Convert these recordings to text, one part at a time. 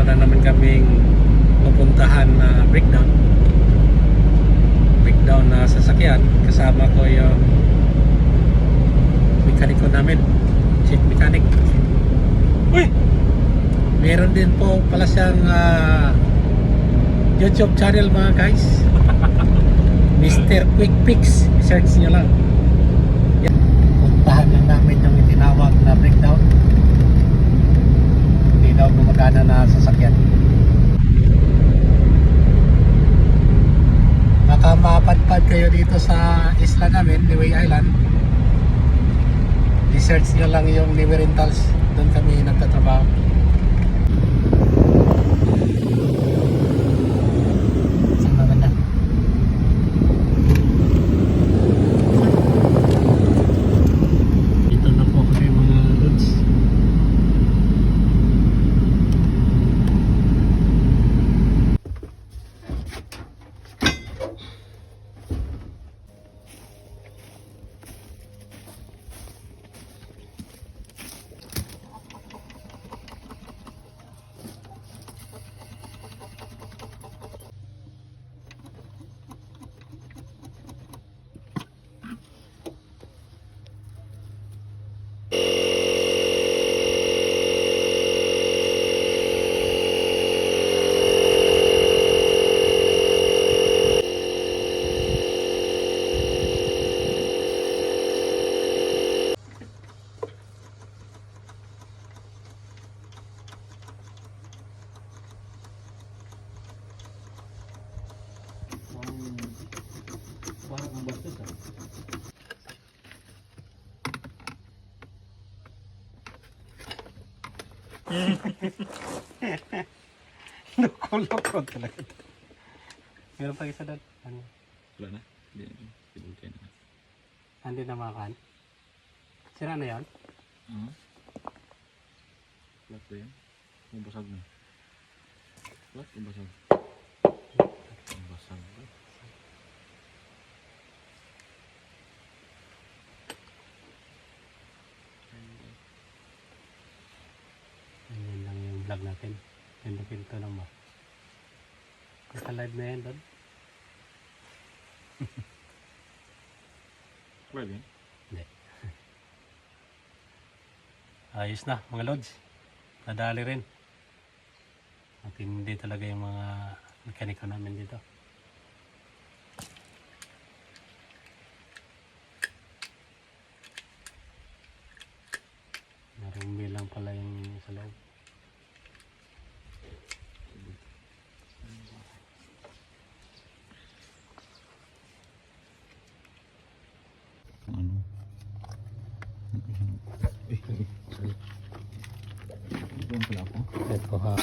na naman kaming pupuntahan na breakdown na sasakyan. Kasama ko yung mekaniko namin, chief mechanic. Uy! Meron din po pala siyang YouTube channel mga guys. Mr. Quick Fix, search nyo lang. Puntahan lang namin yung itinawag na breakdown. Hindi daw gumagana na sasakyan. Baka mapadpad kayo dito sa isla namin, Niue Island. I-search nyo lang yung Niue Rentals. Doon kami nagtatrabaho. Saan ba banda? Dito na po kami mga lods. Parang ang bastos ah. Loko-loko talaga. Meron pa isa doon. Ano? Wala na. Hindi na. Hindi na makan. Sira na yan? Lahat ba yan? Mabasag na. Lahat mabasag. Mabasag ba? Ayan lang yung vlog natin. Pinto lang ba? Kaka-live na yan doon? Live yan? Hindi. Ayos na mga lods. Nadali rin. Matindi talaga yung mga mekaniko namin dito. Narumi lang pala yung sa loob. Ano? Sorry. Ito yung pala ako. Ito ha.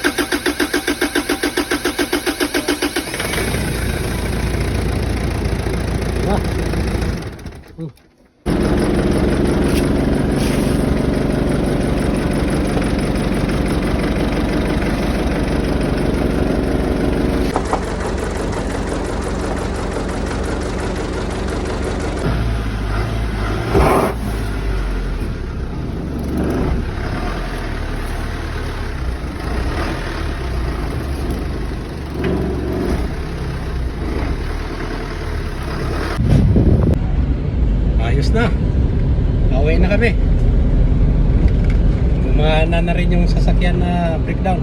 Ayos na. Pauwi na kami. Gumana na rin yung sasakyan na breakdown.